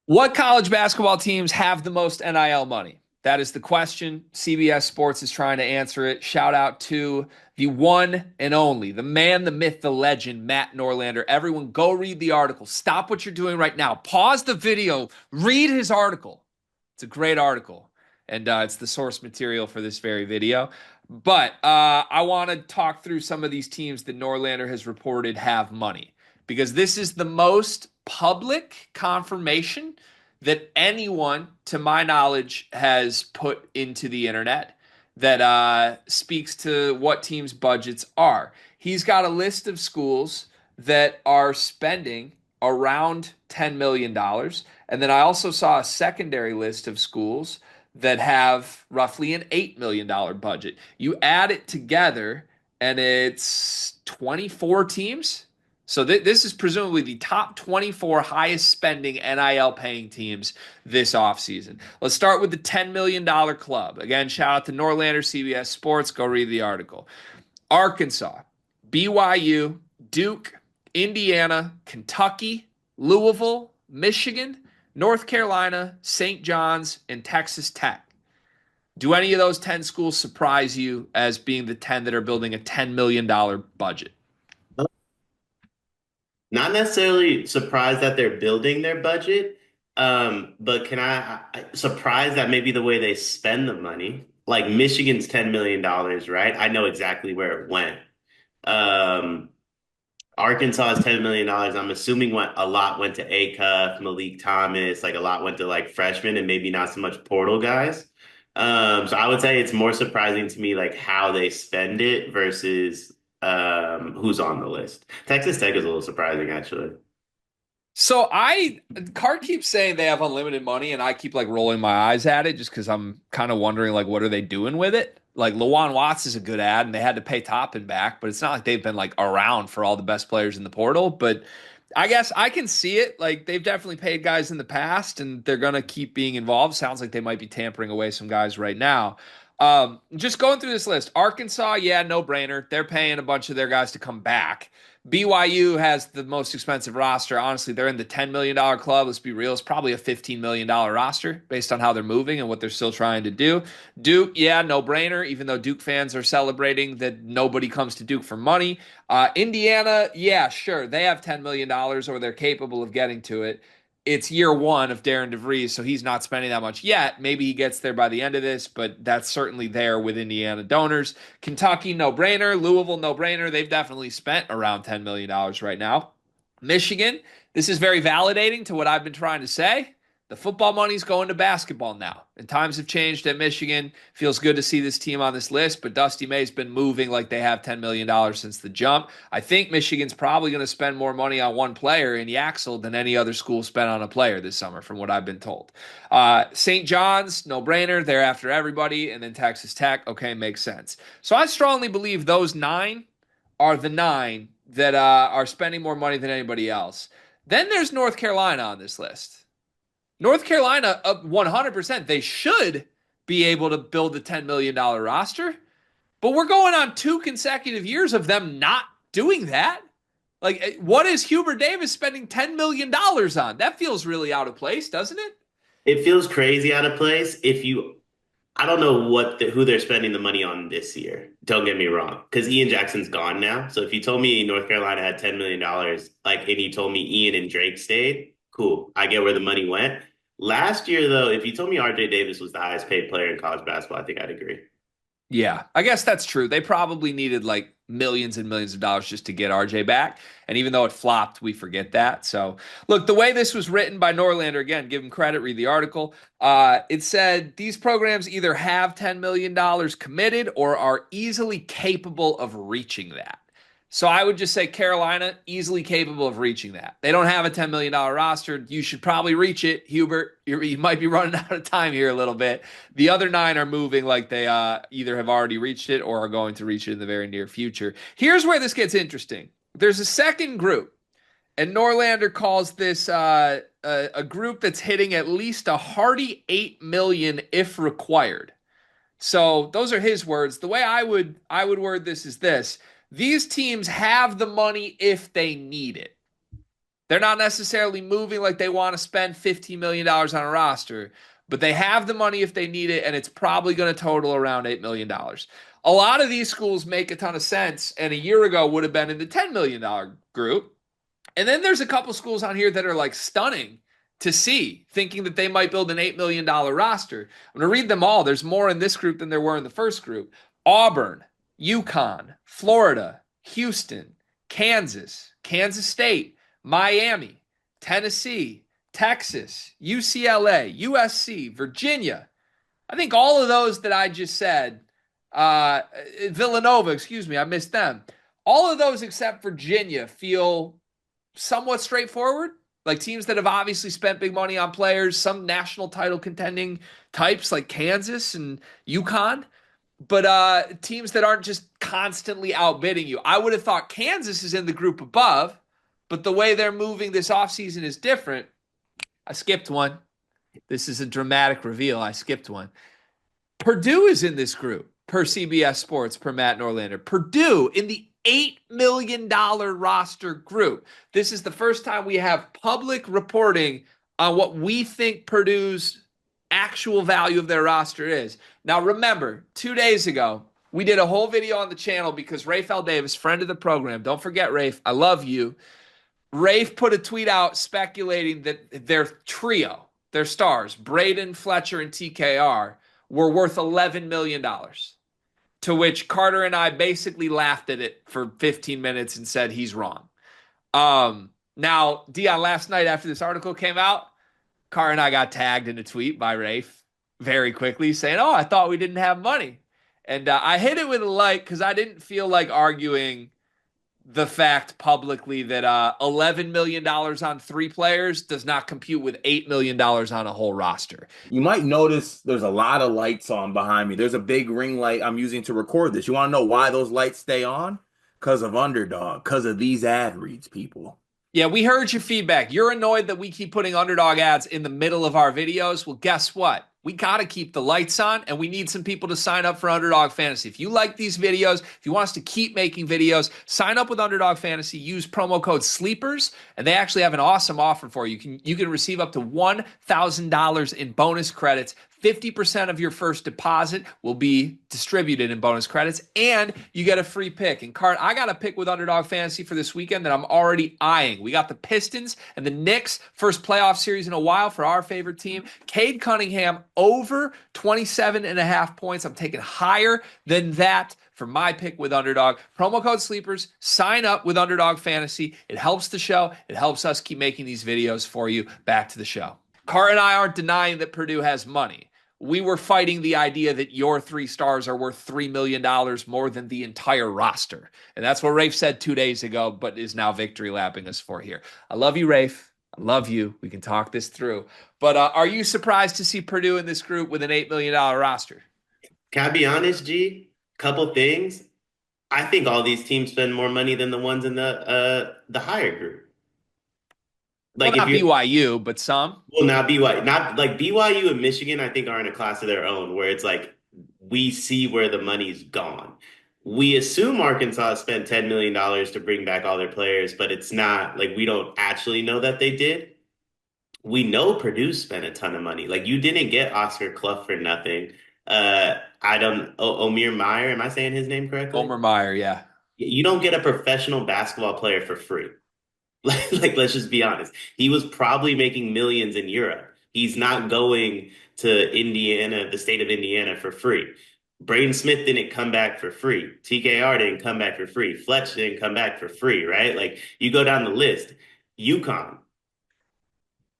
What college basketball teams have the most NIL money? That is the question. CBS Sports is trying to answer it. Shout out to the one and only, the man, the myth, the legend, Matt Norlander. Everyone, go read the article. Stop what you're doing right now. Pause the video. Read his article. It's a great article, and it's the source material for this very video. But I want to talk through some of these teams that Norlander has reported have money because this is the most public confirmation that anyone, to my knowledge, has put into the internet that speaks to what teams' budgets are. He's got a list of schools that are spending around $10 million. dollars. And then I also saw a secondary list of schools that have roughly an $8 million budget. You add it together, and it's 24 teams. So this is presumably the top 24 highest spending NIL paying teams this offseason. Let's start with the $10 million club. Again, shout out to Norlander, CBS Sports. Go read the article. Arkansas, BYU, Duke, Indiana, Kentucky, Louisville, Michigan, North Carolina, St. John's, and Texas Tech. Do any of those 10 schools surprise you as being the 10 that are building a $10 million budget? Not necessarily surprised that they're building their budget, but surprised that maybe the way they spend the money, like Michigan's $10 million, right? I know exactly where it went. Um, Arkansas's $10 million. I'm assuming a lot went to Acuff, Malik Thomas, like a lot went to like freshmen and maybe not so much portal guys. So I would say it's more surprising to me like how they spend it versus who's on the list. Texas Tech is a little surprising actually. So Card keeps saying they have unlimited money, and I keep like rolling my eyes at it just because I'm kind of wondering like what are they doing with it? Like Lawan Watts is a good ad, and they had to pay Toppin back, but it's not like they've been like around for all the best players in the portal. But I guess I can see it. Like they've definitely paid guys in the past, and they're gonna keep being involved. Sounds like they might be tampering away some guys right now. Just going through this list, Arkansas, yeah, no brainer. They're paying a bunch of their guys to come back. BYU has the most expensive roster. Honestly, they're in the $10 million club. Let's be real. It's probably a $15 million roster based on how they're moving and what they're still trying to do. Duke, yeah, no brainer, even though Duke fans are celebrating that nobody comes to Duke for money. Indiana, yeah, sure. They have $10 million or they're capable of getting to it. It's year one of Darren DeVries, so he's not spending that much yet. Maybe he gets there by the end of this, but that's certainly there with Indiana donors. Kentucky, no brainer. Louisville, no brainer. They've definitely spent around $10 million right now. Michigan, this is very validating to what I've been trying to say. The football money's going to basketball now. And times have changed at Michigan. Feels good to see this team on this list, but Dusty May's been moving like they have $10 million since the jump. I think Michigan's probably going to spend more money on one player in Yaxel than any other school spent on a player this summer, from what I've been told. St. John's, no brainer. They're after everybody. And then Texas Tech, okay, makes sense. So I strongly believe those nine are the nine that are spending more money than anybody else. Then there's North Carolina on this list. North Carolina, 100%, they should be able to build a $10 million roster, but we're going on two consecutive years of them not doing that. Like, what is Hubert Davis spending $10 million on? That feels really out of place, doesn't it? It feels crazy out of place I don't know who they're spending the money on this year. Don't get me wrong, because Ian Jackson's gone now. So if you told me North Carolina had $10 million, like, and you told me Ian and Drake stayed, cool. I get where the money went. Last year, though, if you told me RJ Davis was the highest paid player in college basketball, I think I'd agree. Yeah, I guess that's true. They probably needed like millions and millions of dollars just to get RJ back. And even though it flopped, we forget that. So, look, the way this was written by Norlander, again, give him credit, read the article. It said these programs either have $10 million committed or are easily capable of reaching that. So I would just say Carolina, easily capable of reaching that. They don't have a $10 million roster. You should probably reach it, Hubert. You might be running out of time here a little bit. The other nine are moving like they either have already reached it or are going to reach it in the very near future. Here's where this gets interesting. There's a second group, and Norlander calls this a group that's hitting at least a hearty 8 million if required. So those are his words. The way I would word this is this: these teams have the money if they need it. They're not necessarily moving like they want to spend $15 million on a roster, but they have the money if they need it, and it's probably going to total around $8 million. A lot of these schools make a ton of sense, and a year ago would have been in the $10 million group. And then there's a couple schools on here that are like stunning to see, thinking that they might build an $8 million roster. I'm going to read them all. There's more in this group than there were in the first group. Auburn, UConn, Florida, Houston, Kansas, Kansas State, Miami, Tennessee, Texas, UCLA, USC, Virginia. I think all of those that I just said, Villanova, excuse me, I missed them. All of those except Virginia feel somewhat straightforward. Like teams that have obviously spent big money on players, some national title contending types like Kansas and UConn, but teams that aren't just constantly outbidding you. I would have thought Kansas is in the group above, but the way they're moving this offseason is different. I skipped one. This is a dramatic reveal. I skipped one. Purdue is in this group per CBS Sports, per Matt Norlander. Purdue in the $8 million roster group. This is the first time we have public reporting on what we think Purdue's actual value of their roster is. Now, remember, 2 days ago, we did a whole video on the channel because Rafe L. Davis, friend of the program, don't forget, Rafe, I love you. Rafe put a tweet out speculating that their trio, their stars, Braden, Fletcher, and TKR, were worth $11 million. To which Carter and I basically laughed at it for 15 minutes and said he's wrong. Now, Dion, last night after this article came out, Carter and I got tagged in a tweet by Rafe very quickly saying, "Oh, I thought we didn't have money." And I hit it with a like because I didn't feel like arguing the fact publicly that $11 million on three players does not compute with $8 million on a whole roster. You might notice there's a lot of lights on behind me. There's a big ring light I'm using to record this. You want to know why those lights stay on? Because of Underdog, because of these ad reads, people. Yeah, we heard your feedback. You're annoyed that we keep putting Underdog ads in the middle of our videos. Well, guess what? We got to keep the lights on, and we need some people to sign up for Underdog Fantasy. If you like these videos, if you want us to keep making videos, sign up with Underdog Fantasy. Use promo code SLEEPERS, and they actually have an awesome offer for you. You can receive up to $1,000 in bonus credits. 50% of your first deposit will be distributed in bonus credits, and you get a free pick. And Cart, I got a pick with Underdog Fantasy for this weekend that I'm already eyeing. We got the Pistons and the Knicks, first playoff series in a while for our favorite team. Cade Cunningham over 27.5 points. I'm taking higher than that for my pick with Underdog. Promo code SLEEPERS. Sign up with Underdog Fantasy. It helps the show. It helps us keep making these videos for you. Back to the show. Cart and I aren't denying that Purdue has money. We were fighting the idea that your three stars are worth $3 million more than the entire roster. And that's what Rafe said 2 days ago, but is now victory lapping us for here. I love you, Rafe. I love you. We can talk this through. But are you surprised to see Purdue in this group with an $8 million roster? Can I be honest, G? Couple things. I think all these teams spend more money than the ones in the higher group. Well, Like if not you BYU, but some. well, not BYU, not like BYU and Michigan, I think are in a class of their own where it's like we see where the money's gone. We assume Arkansas spent $10 million to bring back all their players, but it's not like we don't actually know that they did. We know Purdue spent a ton of money. Like you didn't get Oscar Clough for nothing. I don't, Omir Meyer, am I saying his name correctly? Homer Meyer, yeah. You don't get a professional basketball player for free. Like, let's just be honest. He was probably making millions in Europe. He's not going to Indiana, the state of Indiana, for free. Braden Smith didn't come back for free. TKR didn't come back for free. Fletch didn't come back for free, right? Like, you go down the list. UConn,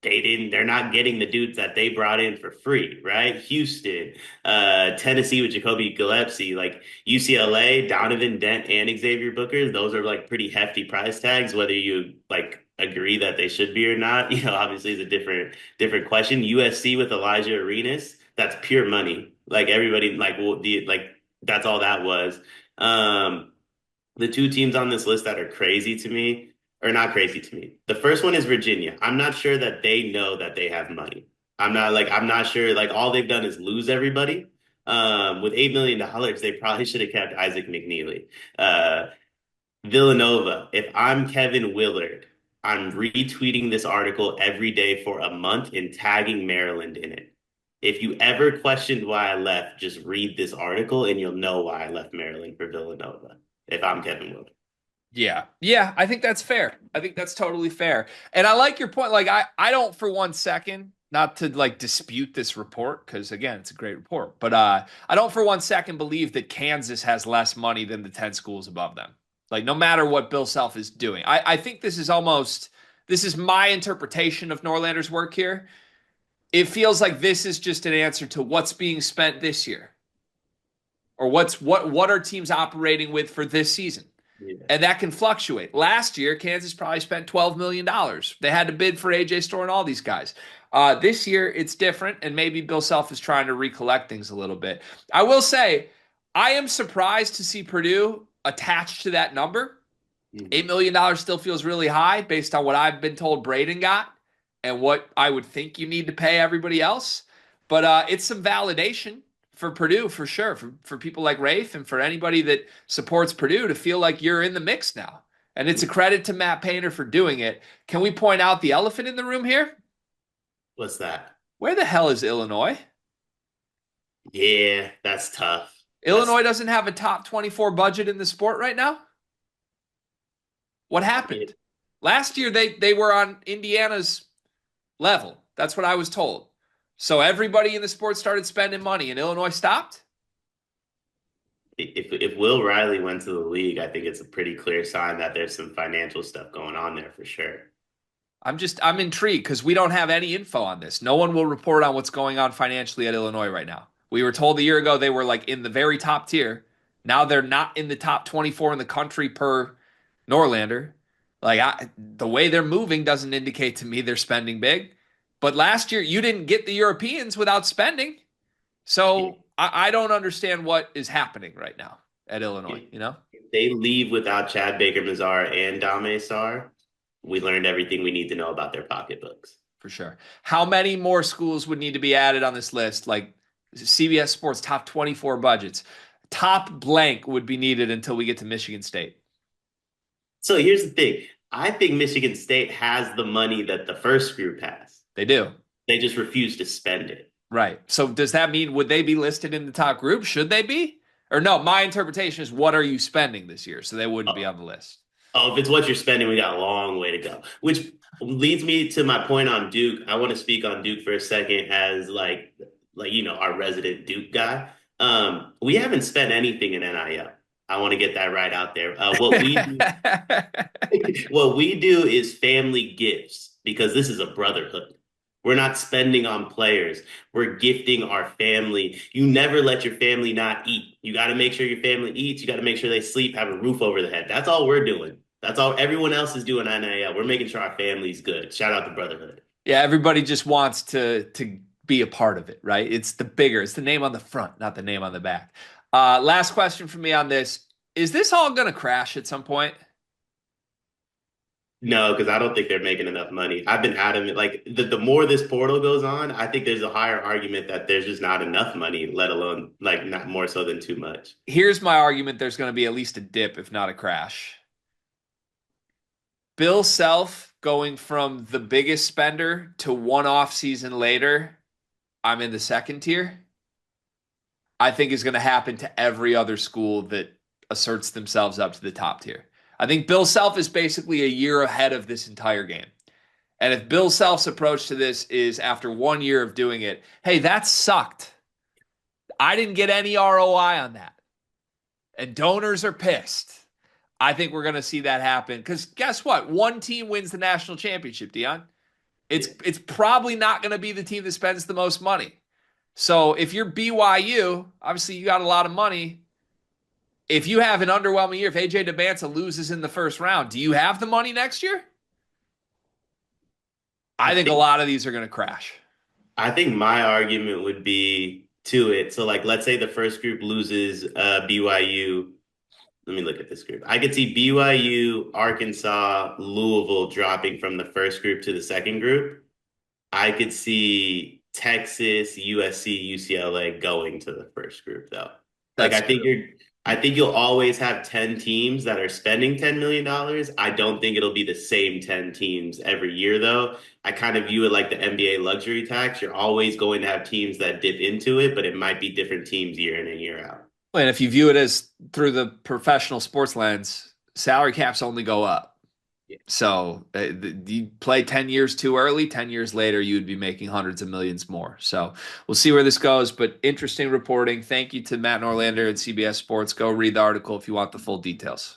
they're not getting the dudes that they brought in for free, right? Houston, Tennessee with Jacoby Gillespie, like UCLA, Donovan Dent and Xavier Booker, those are like pretty hefty price tags, whether you like agree that they should be or not, obviously is a different question. USC with Elijah Arenas, that's pure money. Like everybody, like that's all that was. The two teams on this list that are crazy to me or not crazy to me. The first one is Virginia. I'm not sure that they know that they have money. I'm not sure like all they've done is lose everybody. With $8 million, they probably should have kept Isaac McNeely. Villanova, if I'm Kevin Willard, I'm retweeting this article every day for a month and tagging Maryland in it. If you ever questioned why I left, just read this article and you'll know why I left Maryland for Villanova. If I'm Kevin Wilder. Yeah. Yeah, I think that's fair. I think that's totally fair. And I like your point. Like I don't for one second, not to like dispute this report, because again, it's a great report, but I don't for one second believe that Kansas has less money than the 10 schools above them. Like no matter what Bill Self is doing. I think this is my interpretation of Norlander's work here. It feels like this is just an answer to what's being spent this year. Or what are teams operating with for this season? Yeah. And that can fluctuate. Last year, Kansas probably spent $12 million. They had to bid for AJ Storr and all these guys. This year, it's different, and maybe Bill Self is trying to recollect things a little bit. I will say, I am surprised to see Purdue attached to that number. $8 million still feels really high based on what I've been told Braden got and what I would think you need to pay everybody else. But it's some validation for Purdue for sure, for people like Rafe and for anybody that supports Purdue to feel like you're in the mix now. And it's a credit to Matt Painter for doing it. Can we point out the elephant in the room here? What's that? Where the hell is Illinois? Yeah, that's tough. That's Illinois doesn't have a top 24 budget in the sport right now. What happened? Last year they were on Indiana's level. That's what I was told. So everybody in the sport started spending money and Illinois stopped? if Will Riley went to the league, I think it's a pretty clear sign that there's some financial stuff going on there for sure. I'm intrigued because we don't have any info on this. No one will report on what's going on financially at Illinois right now. We were told a year ago they were like in the very top tier. Now they're not in the top 24 in the country per Norlander. The way they're moving doesn't indicate to me they're spending big. But last year you didn't get the Europeans without spending. Yeah. So I don't understand what is happening right now at Illinois, you know? If they leave without Chad Baker Mazar and Dame Sar, we learned everything we need to know about their pocketbooks. For sure. How many more schools would need to be added on this list? Like CBS Sports top 24 budgets. Top blank would be needed until we get to Michigan State. So here's the thing. I think Michigan State has the money that the first group has. They do. They just refuse to spend it. Right. So does that mean would they be listed in the top group? Should they be? Or no, my interpretation is what are you spending this year? So they wouldn't be on the list. Oh, if it's what you're spending, we got a long way to go. Which leads me to my point on Duke. I want to speak on Duke for a second as our resident Duke guy. We haven't spent anything in NIL. I want to get that right out there. What we do is family gifts because this is a brotherhood. We're not spending on players. We're gifting our family. You never let your family not eat. You got to make sure your family eats. You got to make sure they sleep, have a roof over the head. That's all we're doing. That's all everyone else is doing on NIL. We're making sure our family's good. Shout out to brotherhood. Yeah, everybody just wants to be a part of it, right? It's the name on the front, not the name on the back. Last question for me on this. Is this all going to crash at some point? No, because I don't think they're making enough money. I've been adamant. Like the more this portal goes on, I think there's a higher argument that there's just not enough money, let alone like not more so than too much. Here's my argument. There's going to be at least a dip, if not a crash. Bill Self going from the biggest spender to one off season later, I'm in the second tier. I think is going to happen to every other school that asserts themselves up to the top tier. I think Bill Self is basically a year ahead of this entire game. And if Bill Self's approach to this is after 1 year of doing it, hey, that sucked. I didn't get any ROI on that. And donors are pissed. I think we're going to see that happen. Because guess what? One team wins the national championship, Dion. It's probably not going to be the team that spends the most money. So if you're BYU, obviously you got a lot of money. If you have an underwhelming year, if AJ DeBanza loses in the first round, do you have the money next year? I think a lot of these are going to crash. I think my argument would be to it. So, like, let's say the first group loses BYU. Let me look at this group. I could see BYU, Arkansas, Louisville dropping from the first group to the second group. I could see Texas, USC, UCLA going to the first group, though. Like, I think I think you'll always have 10 teams that are spending $10 million. I don't think it'll be the same 10 teams every year, though. I kind of view it like the NBA luxury tax. You're always going to have teams that dip into it, but it might be different teams year in and year out. And if you view it as through the professional sports lens, salary caps only go up. Yeah. So you play 10 years too early, 10 years later, you would be making hundreds of millions more. So we'll see where this goes, but interesting reporting. Thank you to Matt Norlander at CBS Sports. Go read the article if you want the full details.